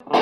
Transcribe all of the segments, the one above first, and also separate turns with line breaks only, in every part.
Hey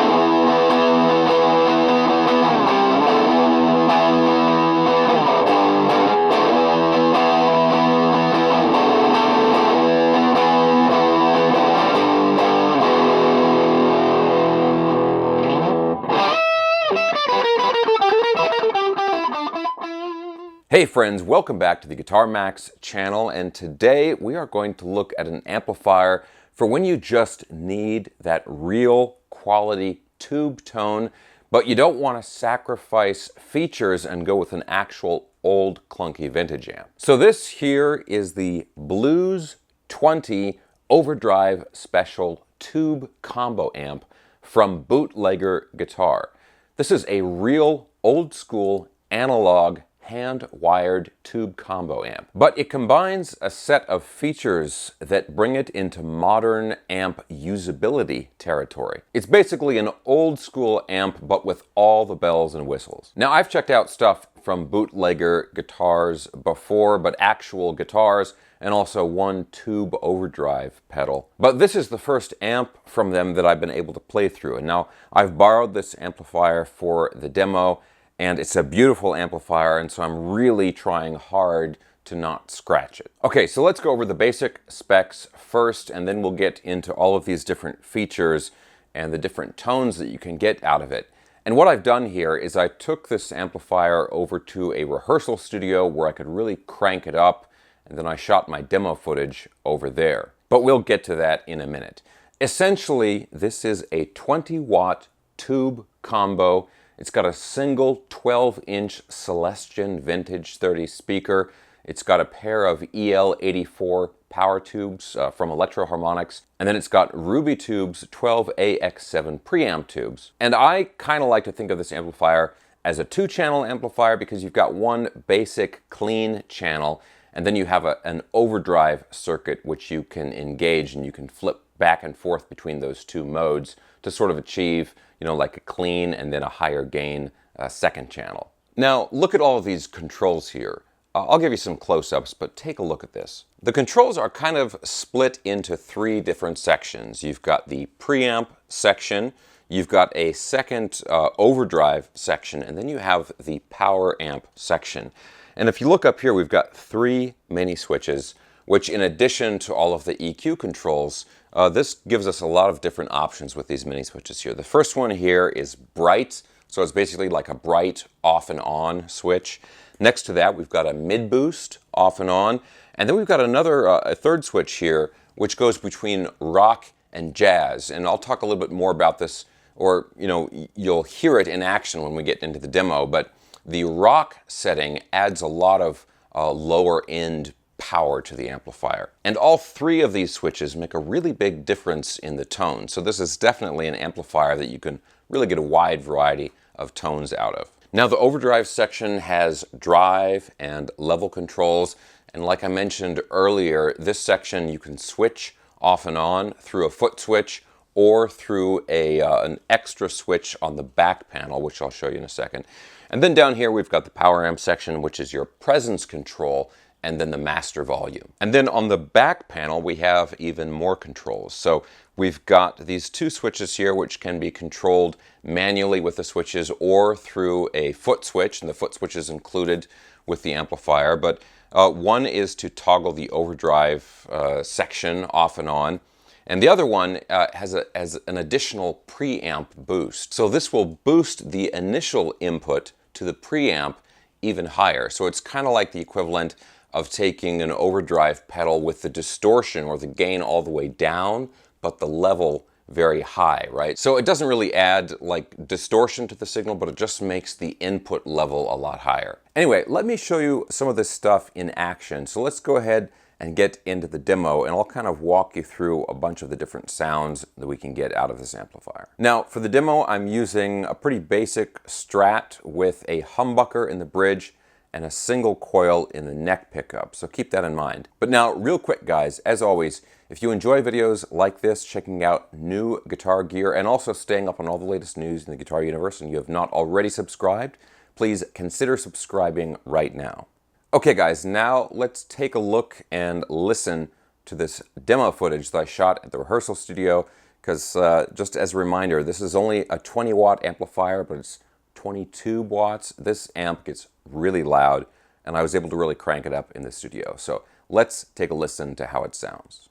friends, welcome back to the Guitar Max channel, and today we are going to look at an amplifier for when you just need that real quality tube tone, but you don't want to sacrifice features and go with an actual old clunky vintage amp. So this here is the Blues 20 Overdrive Special Tube Combo Amp from Bootlegger Guitar. This is a real old school analog hand-wired tube combo amp. But it combines a set of features that bring it into modern amp usability territory. It's basically an old school amp, but with all the bells and whistles. Now, I've checked out stuff from Bootlegger Guitars before, but actual guitars, and also one tube overdrive pedal. But this is the first amp from them that I've been able to play through. And now I've borrowed this amplifier for the demo, and it's a beautiful amplifier, and so I'm really trying hard to not scratch it. Okay, so let's go over the basic specs first, and then we'll get into all of these different features and the different tones that you can get out of it. And what I've done here is I took this amplifier over to a rehearsal studio where I could really crank it up, and then I shot my demo footage over there. But we'll get to that in a minute. Essentially, this is a 20-watt tube combo. It's got a single 12-inch Celestion Vintage 30 speaker. It's got a pair of EL84 power tubes from Electro Harmonics. And then it's got Ruby Tubes 12AX7 preamp tubes. And I kind of like to think of this amplifier as a two-channel amplifier because you've got one basic clean channel, and then you have an overdrive circuit which you can engage, and you can flip back and forth between those two modes to sort of achieve, like a clean and then a higher gain second channel. Now, look at all of these controls here. I'll give you some close-ups, but take a look at this. The controls are kind of split into three different sections. You've got the preamp section, you've got a second overdrive section, and then you have the power amp section. And if you look up here, we've got three mini switches, which in addition to all of the EQ controls, this gives us a lot of different options with these mini switches here. The first one here is bright, so it's basically like a bright off and on switch. Next to that, we've got a mid boost off and on, and then we've got a third switch here, which goes between rock and jazz. And I'll talk a little bit more about this, or you'll hear it in action when we get into the demo. But the rock setting adds a lot of lower end power to the amplifier. And all three of these switches make a really big difference in the tone. So this is definitely an amplifier that you can really get a wide variety of tones out of. Now, the overdrive section has drive and level controls. And like I mentioned earlier, this section you can switch off and on through a foot switch or through an extra switch on the back panel, which I'll show you in a second. And then down here, we've got the power amp section, which is your presence control, and then the master volume. And then on the back panel, we have even more controls. So we've got these two switches here, which can be controlled manually with the switches or through a foot switch, and the foot switch is included with the amplifier. But one is to toggle the overdrive section off and on, and the other one has an additional preamp boost. So this will boost the initial input to the preamp even higher. So it's kind of like the equivalent of taking an overdrive pedal with the distortion or the gain all the way down, but the level very high, right? So it doesn't really add like distortion to the signal, but it just makes the input level a lot higher. Anyway, let me show you some of this stuff in action. So let's go ahead and get into the demo, and I'll kind of walk you through a bunch of the different sounds that we can get out of this amplifier. Now, for the demo, I'm using a pretty basic Strat with a humbucker in the bridge and a single coil in the neck pickup, so keep that in mind. But now, real quick guys, as always, if you enjoy videos like this, checking out new guitar gear, and also staying up on all the latest news in the guitar universe, and you have not already subscribed, please consider subscribing right now. Okay guys, now let's take a look and listen to this demo footage that I shot at the rehearsal studio, because just as a reminder, this is only a 20 watt amplifier, but it's 22 watts. This amp gets really loud, and I was able to really crank it up in the studio. So let's take a listen to how it sounds.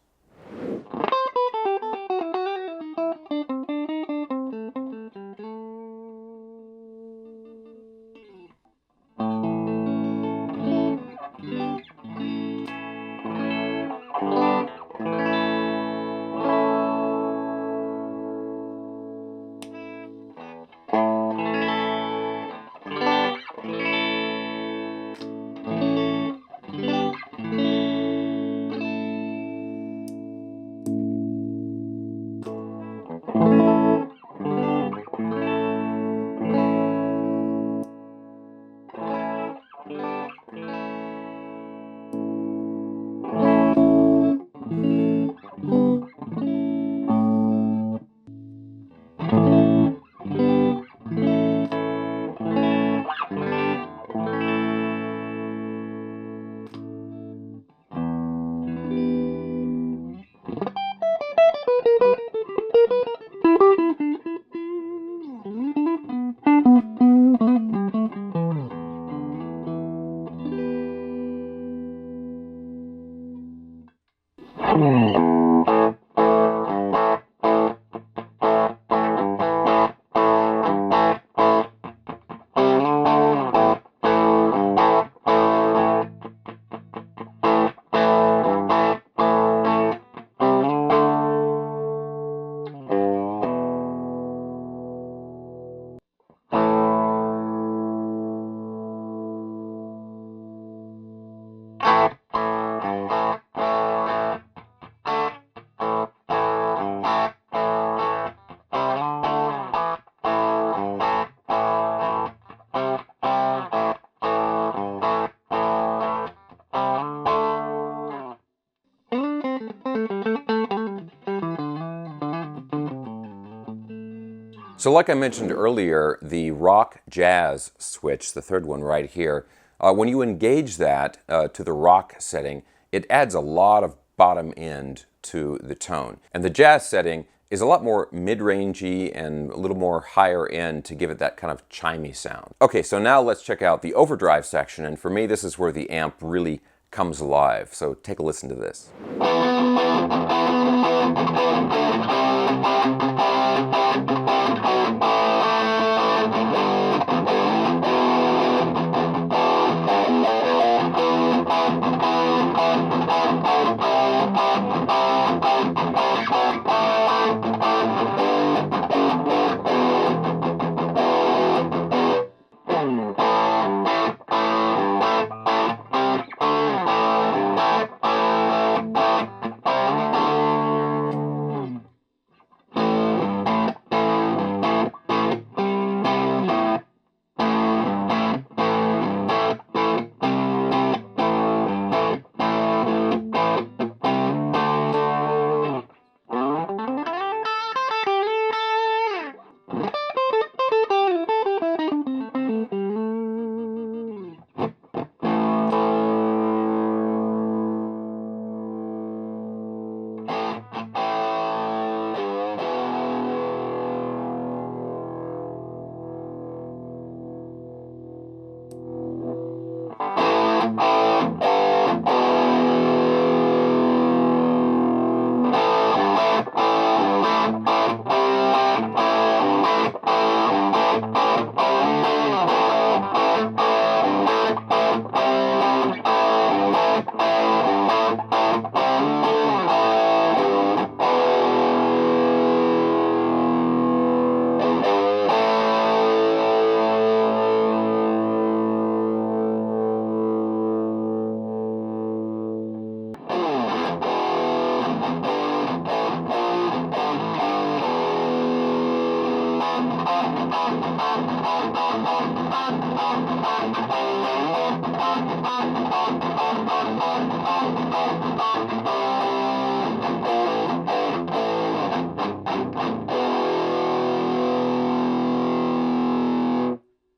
So like I mentioned earlier, the rock jazz switch, the third one right here, when you engage that to the rock setting, it adds a lot of bottom end to the tone. And the jazz setting is a lot more mid-rangey and a little more higher end to give it that kind of chimey sound. Okay, so now let's check out the overdrive section, and for me this is where the amp really comes alive. So take a listen to this.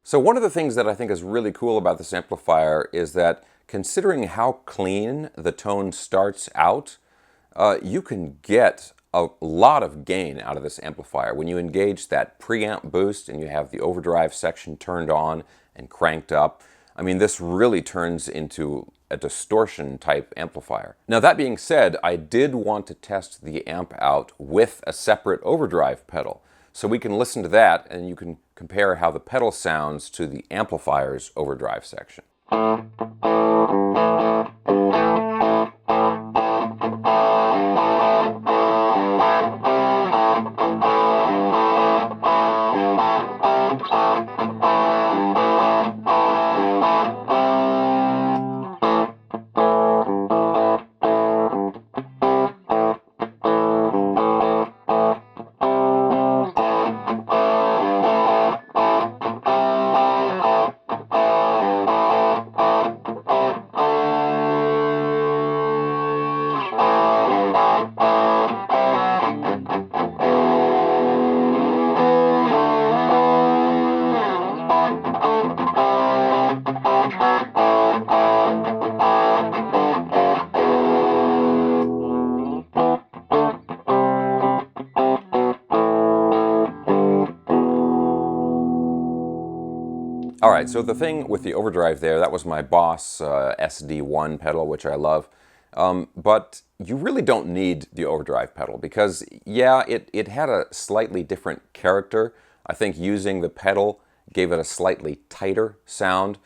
So one of the things that I think is really cool about this amplifier is that considering how clean the tone starts out, you can get a lot of gain out of this amplifier. When you engage that preamp boost and you have the overdrive section turned on and cranked up, I mean, this really turns into a distortion type amplifier. Now that being said, I did want to test the amp out with a separate overdrive pedal. So we can listen to that and you can compare how the pedal sounds to the amplifier's overdrive section. All right, so the thing with the overdrive there, that was my Boss SD1 pedal, which I love. But you really don't need the overdrive pedal because, yeah, it had a slightly different character. I think using the pedal gave it a slightly tighter sound.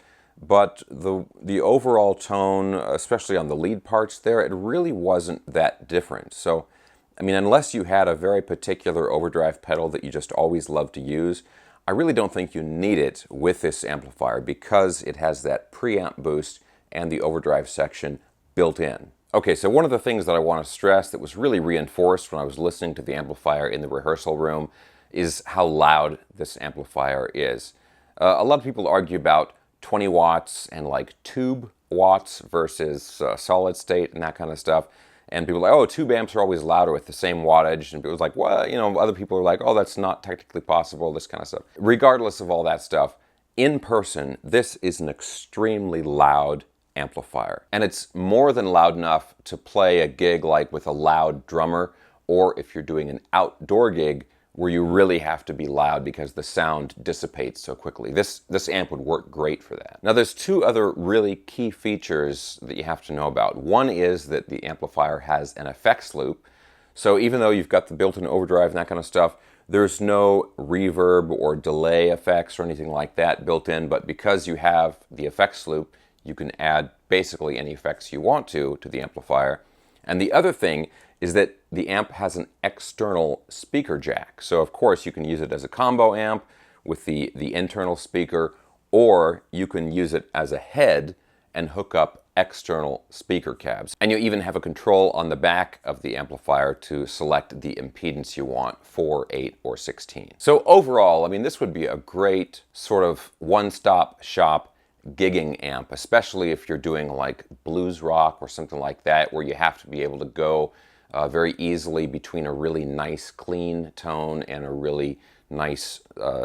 But the overall tone, especially on the lead parts there, it really wasn't that different. So, I mean, unless you had a very particular overdrive pedal that you just always love to use, I really don't think you need it with this amplifier because it has that preamp boost and the overdrive section built in. Okay, so one of the things that I want to stress that was really reinforced when I was listening to the amplifier in the rehearsal room is how loud this amplifier is. A lot of people argue about 20 watts and like tube watts versus solid state and that kind of stuff. And people are like, oh, tube amps are always louder with the same wattage. And people are like, well, you know, other people are like, oh, that's not technically possible, this kind of stuff. Regardless of all that stuff, in person, this is an extremely loud amplifier. And it's more than loud enough to play a gig like with a loud drummer, or if you're doing an outdoor gig where you really have to be loud because the sound dissipates so quickly. This amp would work great for that. Now there's two other really key features that you have to know about. One is that the amplifier has an effects loop. So even though you've got the built-in overdrive and that kind of stuff, there's no reverb or delay effects or anything like that built in, but because you have the effects loop, you can add basically any effects you want to the amplifier. And the other thing is that the amp has an external speaker jack. So of course you can use it as a combo amp with the internal speaker, or you can use it as a head and hook up external speaker cabs. And you even have a control on the back of the amplifier to select the impedance you want, 4, 8, or 16. So overall, I mean, this would be a great sort of one-stop shop gigging amp, especially if you're doing like blues rock or something like that, where you have to be able to go very easily between a really nice clean tone and a really nice,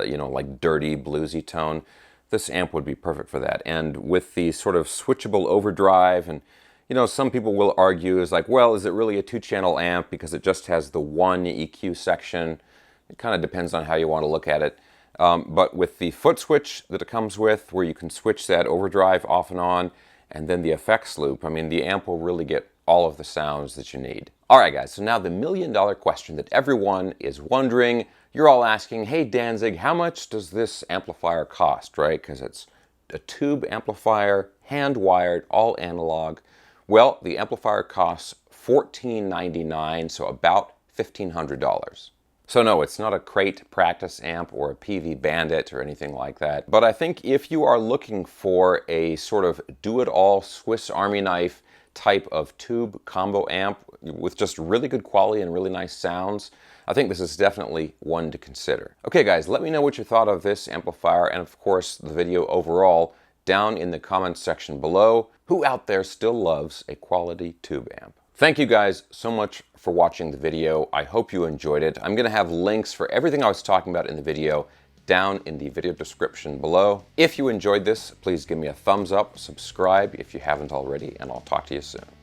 you know, like dirty bluesy tone. This amp would be perfect for that. And with the sort of switchable overdrive, and you know, some people will argue is like, well, is it really a 2-channel amp because it just has the one EQ section? It kind of depends on how you want to look at it. But with the foot switch that it comes with, where you can switch that overdrive off and on, and then the effects loop, I mean, the amp will really get all of the sounds that you need. All right, guys, so now the million-dollar question that everyone is wondering. You're all asking, hey, Danzig, how much does this amplifier cost, right? Because it's a tube amplifier, hand-wired, all analog. Well, the amplifier costs $14.99, so about $1,500. So no, it's not a crate practice amp or a PV Bandit or anything like that. But I think if you are looking for a sort of do-it-all Swiss Army knife type of tube combo amp with just really good quality and really nice sounds, I think this is definitely one to consider. Okay guys, let me know what you thought of this amplifier and of course the video overall down in the comments section below. Who out there still loves a quality tube amp? Thank you guys so much for watching the video. I hope you enjoyed it. I'm gonna have links for everything I was talking about in the video down in the video description below. If you enjoyed this, please give me a thumbs up, subscribe if you haven't already, and I'll talk to you soon.